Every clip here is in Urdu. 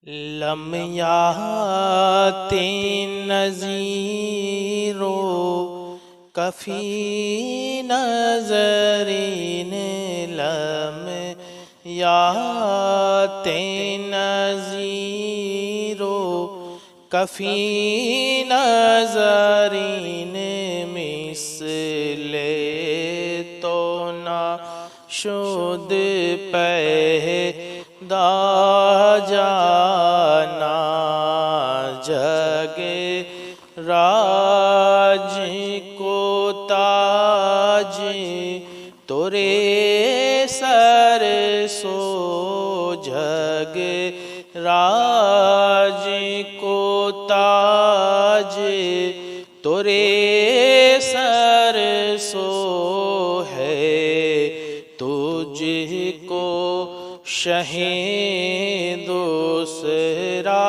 لم یاتی نذیر کفی نظرین لم یاتی نذیر کفی نظرین مثل تو نہ شد پیدا جانا جگ راج کو تاج تورے سر سو جگ راج کو تاج تورے سر سو ہے تجھ کو شہیں دوسرا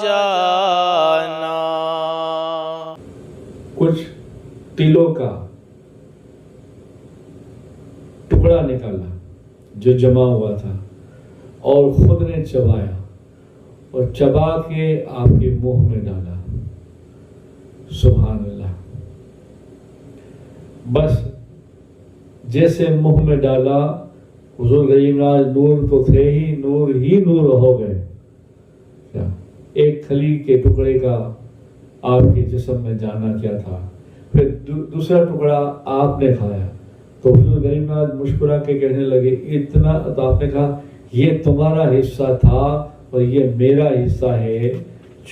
جانا۔ کچھ تلوں کا ٹکڑا نکالا جو جمع ہوا تھا اور خود نے چبایا اور چبا کے آپ کے منہ میں ڈالا۔ سبحان اللہ۔ بس جیسے منہ میں ڈالا حضور کریم ناز نور تو تھے ہی نور ہو گئے۔ ایک کھلی کے ٹکڑے کا آپ کے جسم میں جانا کیا تھا، پھر دوسرا ٹکڑا آپ نے کھایا تو حضور کریم ناز مسکرا کے کہنے لگے اتنا، تو آپ نے کہا یہ تمہارا حصہ تھا اور یہ میرا حصہ ہے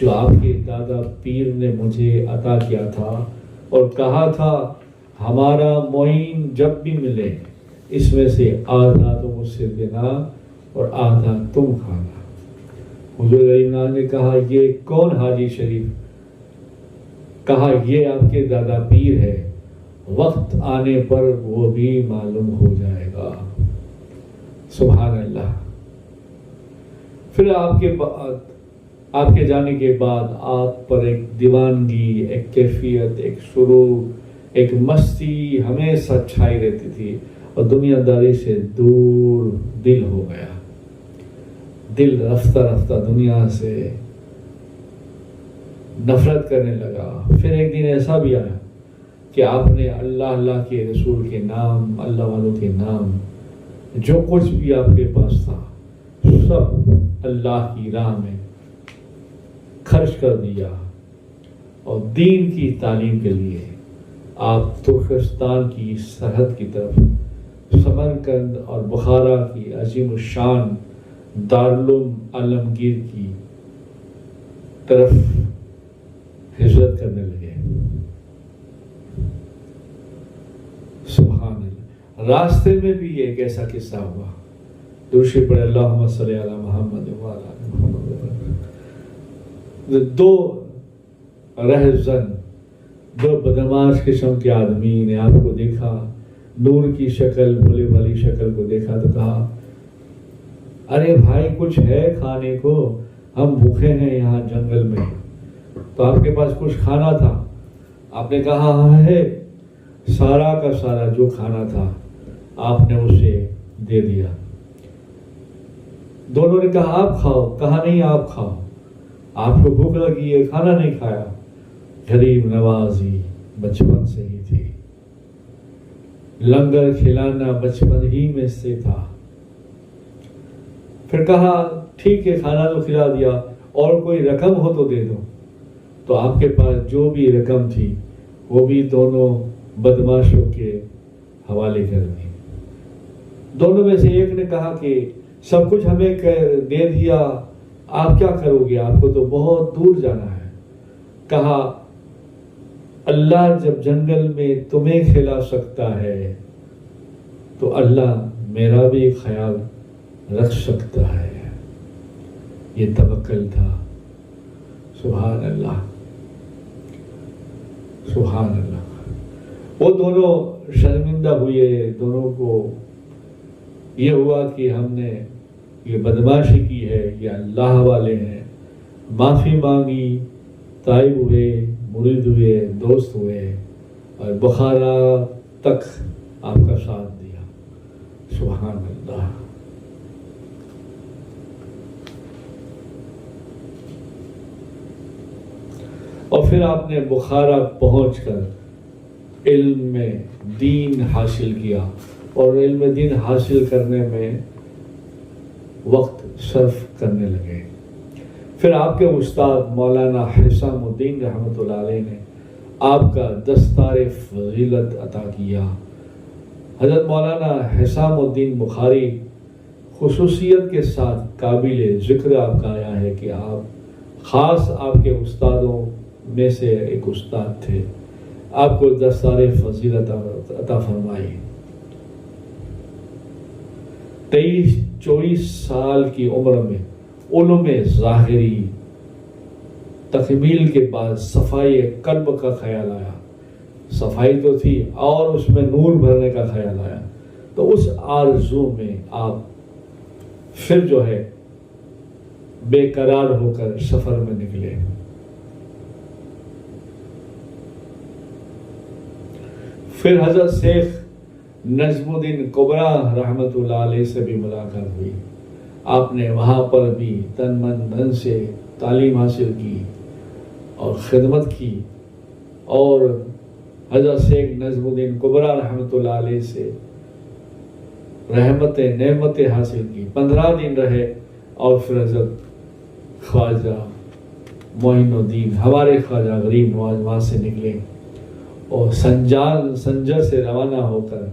جو آپ کے دادا پیر نے مجھے عطا کیا تھا اور کہا تھا ہمارا معین جب بھی ملے اس میں سے آدھا تو مجھ سے دینا اور آدھا تم کھانا۔ حضور کریم ناز نے کہا یہ کون حاجی شریف؟ کہا یہ آپ کے دادا پیر ہے، وقت آنے پر وہ بھی معلوم ہو جائے گا۔ سبحان اللہ۔ پھر آپ کے جانے کے بعد آپ پر ایک دیوانگی، ایک کیفیت، ایک سرور، ایک مستی ہمیشہ چھائی رہتی تھی اور دنیا داری سے دور دل ہو گیا۔ دل رفتہ رفتہ دنیا سے نفرت کرنے لگا۔ پھر ایک دن ایسا بھی آیا کہ آپ نے اللہ کے رسول کے نام، اللہ والوں کے نام، جو کچھ بھی آپ کے پاس تھا سب اللہ کی راہ میں خرچ کر دیا اور دین کی تعلیم کے لیے آپ ترکستان کی سرحد کی طرف، سمرقند اور بخارا کی عظیم الشان دارالعلوم عالمگیر کی طرف ہجرت کرنے لگے۔ سبحان اللہ۔ راستے میں بھی ایک ایسا قصہ ہوا، درود پڑھے اللہم صلی علی محمد وعلی آل محمد۔ دو رہزن، دو بدمعاش قسم کے آدمی نے آپ کو دیکھا، نور کی شکل، بھولے والی شکل کو دیکھا تو کہا ارے بھائی کچھ ہے کھانے کو، ہم بھوکے ہیں یہاں جنگل میں۔ تو آپ کے پاس کچھ کھانا تھا؟ آپ نے کہا ہاں ہے۔ سارا کا سارا جو کھانا تھا آپ نے اسے دے دیا۔ دونوں نے کہا آپ کھاؤ، کہا نہیں آپ کھاؤ، آپ کو بھوک لگی ہے، کھانا نہیں کھایا۔ غریب نوازی بچپن سے ہی تھی، لنگر کھلانا بچپن ہی میں سے تھا۔ پھر کہا ٹھیک ہے کھانا تو کھلا دیا، اور کوئی رقم ہو تو دے دو۔ تو آپ کے پاس جو بھی رقم تھی وہ بھی دونوں بدماشوں کے حوالے کر دی۔ دونوں میں سے ایک نے کہا کہ سب کچھ ہمیں دے دیا، آپ کیا کرو گے؟ آپ کو تو بہت دور جانا ہے۔ کہا اللہ جب جنگل میں تمہیں کھلا سکتا ہے تو اللہ میرا بھی خیال رکھ سکتا ہے۔ یہ توکل تھا۔ سبحان اللہ، سبحان اللہ۔ وہ دونوں شرمندہ ہوئے، دونوں کو یہ ہوا کہ ہم نے یہ بدماشی کی ہے، یہ اللہ والے ہیں۔ معافی مانگی، تائب ہوئے، مرید ہوئے، دوست ہوئے اور بخارا تک آپ کا ساتھ دیا۔ سبحان اللہ۔ پھر آپ نے بخارا پہنچ کر علم میں دین حاصل کیا اور علم دین حاصل کرنے میں وقت صرف کرنے لگے. پھر آپ کے استاد مولانا حسام الدین رحمۃ اللہ علیہ نے آپ کا دستار فضیلت عطا کیا. حضرت مولانا حسام الدین بخاری خصوصیت کے ساتھ قابل ذکر آپ کا آیا ہے کہ آپ خاص آپ کے استادوں میں سے ایک استاد تھے. آپ کو دستار فضیلت عطا فرمائی. 23-24 سال کی عمر میں علوم ظاہری تکمیل کے بعد صفائی قلب کا خیال آیا. صفائی تو تھی اور اس میں نور بھرنے کا خیال آیا. تو اس آرزو میں آپ پھر جو ہے بے قرار ہو کر سفر میں نکلے. پھر حضرت شیخ نجم الدین کبرا رحمۃ اللہ علیہ سے بھی ملاقات ہوئی. آپ نے وہاں پر بھی تن من دھن سے تعلیم حاصل کی اور خدمت کی اور حضرت شیخ نجم الدین کبرا رحمۃ اللہ علیہ سے نعمتیں حاصل کی. 15 دن رہے اور پھر حضرت خواجہ معین الدین ہمارے خواجہ غریب نواز وہاں سے نکلے اور سنجر سے روانہ ہو کر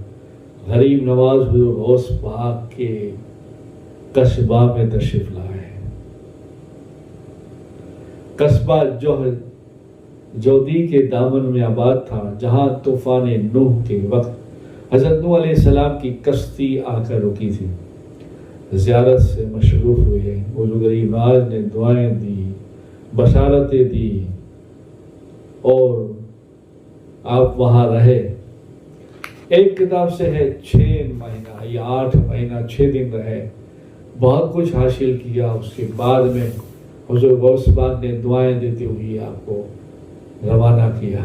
غریب نواز حضور غوث پاک کے قصبہ میں تشریف لائے. قصبہ جودی کے دامن میں آباد تھا جہاں طوفان نوح کے وقت حضرت نوح علیہ السلام کی کشتی آ کر رکی تھی. زیارت سے مشروف ہوئے. حضور غریب نواز نے دعائیں دی، بشارتیں دی اور آپ وہاں رہے. ایک کتاب سے ہے 6 مہینہ یا 8 مہینہ 6 دن رہے. بہت کچھ حاصل کیا. اس کے بعد میں حضور غوث پاک نے دعائیں دیتے ہوئے آپ کو روانہ کیا.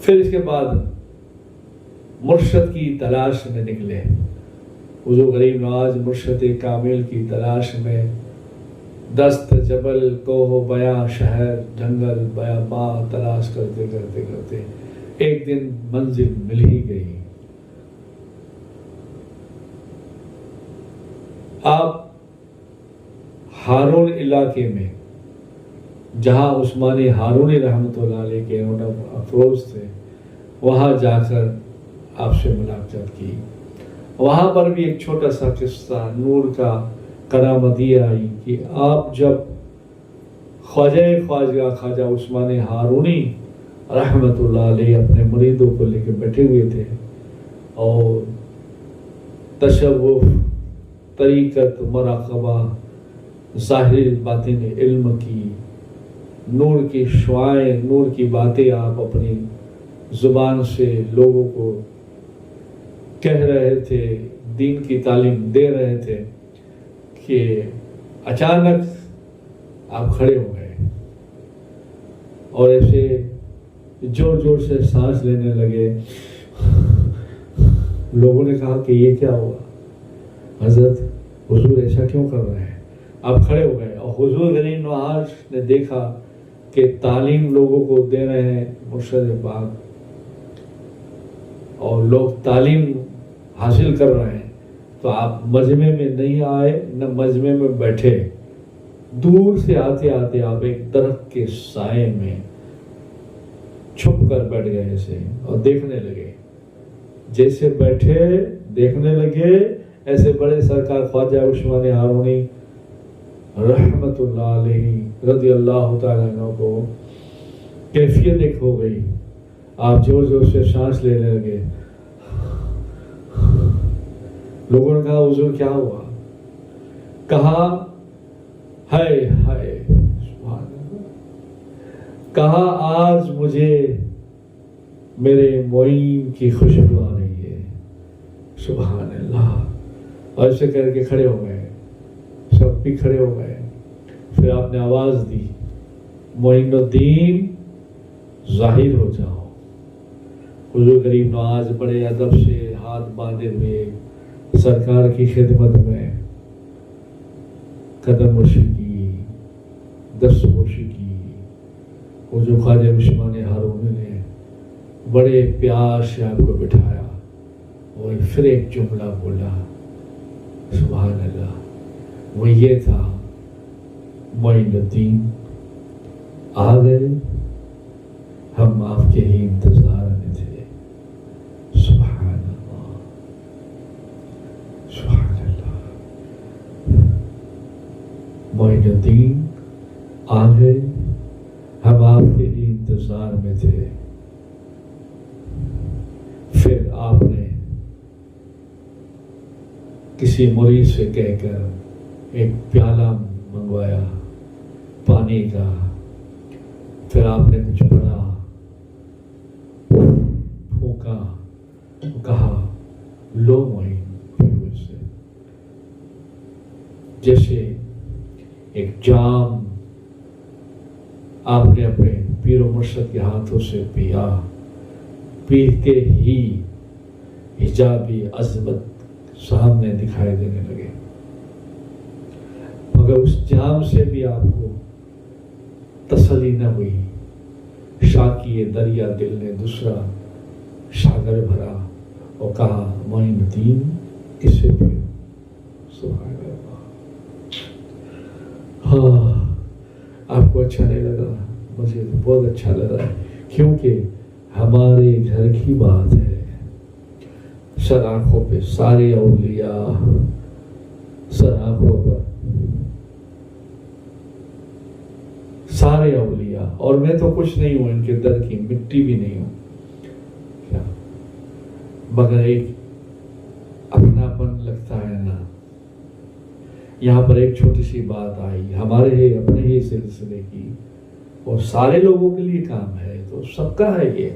پھر اس کے بعد مرشد کی تلاش میں نکلے. حضور غریب نواز مرشد کامل کی تلاش میں دست جبل کوہ بیاں شہر جنگل بیاباں تلاش کرتے کرتے کرتے ایک دن منزل مل ہی گئی. آپ ہارون علاقے میں جہاں عثمانی ہارونی رحمۃ اللہ علیہ کے افروز تھے وہاں جا کر آپ سے ملاقات کی. وہاں پر بھی ایک چھوٹا سا قصہ نور کا کرامتی آئی کہ آپ جب خواجہ عثمانی ہارونی رحمۃ اللہ علیہ اپنے مریدوں کو لے کے بیٹھے ہوئے تھے اور تصوف طریقت مراقبہ ظاہری باطن علم کی نور کی شعائیں نور کی باتیں آپ اپنی زبان سے لوگوں کو کہہ رہے تھے، دین کی تعلیم دے رہے تھے کہ اچانک آپ کھڑے ہو گئے اور ایسے زور زور سے سانس لینے لگے. لوگوں نے کہا کہ یہ کیا ہوا حضرت، حضور ایسا کیوں کر رہے ہیں؟ آپ کھڑے ہو گئے اور حضور غریب نواز نے دیکھا کہ تعلیم لوگوں کو دے رہے ہیں مرشد پاک اور لوگ تعلیم حاصل کر رہے ہیں تو آپ مجمع میں نہیں آئے نہ مجمع میں بیٹھے. دور سے آتے آتے آپ ایک درخت کے سائے میں چھپ کر بیٹھ گئے ایسے اور دیکھنے لگے. جیسے بیٹھے دیکھنے لگے ایسے بڑے سرکار خواجہ عثمانی ہارونی رحمت اللہ علیہ رضی اللہ تعالیٰ عنہ کو کیفیت ایک ہو گئی. آپ زور زور سے سانس لینے لگے. لوگوں نے کہا حضور کیا ہوا؟ کہا ہائے ہائے سبحان اللہ، کہا آج مجھے میرے معین کی خوشبو آ رہی ہے. سبحان اللہ. اور ایسے کر کے کھڑے ہو گئے، سب بھی کھڑے ہو گئے. پھر آپ نے آواز دی معین الدین ظاہر ہو جاؤ. حضور غریب نواز بڑے ادب سے ہاتھ باندھے ہوئے سرکار کی خدمت میں قدم مشی کی، دستپوشی کی. وہ جو خواجہ عثمان ہارونی نے بڑے پیار سے آپ کو بٹھایا اور پھر ایک جملہ بولا، سبحان اللہ، وہ یہ تھا، معین الدین آ گئے، ہم آپ کے ہی انتظار میں تھے. سبحان اللہ، سبحان اللہ. معین الدین آ گئے، ہم آپ کے ہی انتظار میں تھے. پھر آپ نے کسی مرید سے کہہ کر ایک پیالہ منگوایا پانی کا. پھر آپ نے کچھ پڑھا، پھونکا، کہا لو معین پیو اس سے. جیسے ایک جام آپ نے اپنے پیر و مرشد کے ہاتھوں سے پیا، پی کے ہی حجابی عظمت سامنے دکھائی دینے لگے. مگر اس جام سے بھی آپ کو تسلی نہ ہوئی. شاکی دریا دل نے دوسرا شاگر بھرا اور کہا معین الدین اسے پیو. سبحان اللہ. ہاں، آپ کو اچھا نہیں لگا؟ مجھے بہت اچھا لگا، کیونکہ ہمارے گھر کی بات ہے. سر آنکھوں پہ سارے اولیاء، سر آنکھوں پر سارے اولیاء، اور میں تو کچھ نہیں ہوں، ان کے در کی مٹی بھی نہیں ہوں کیا، مگر ایک اپناپن لگتا ہے نا. یہاں پر ایک چھوٹی سی بات آئی ہمارے ہی اپنے ہی سلسلے کی، اور سارے لوگوں کے لیے کام ہے، تو سب کا ہے یہ.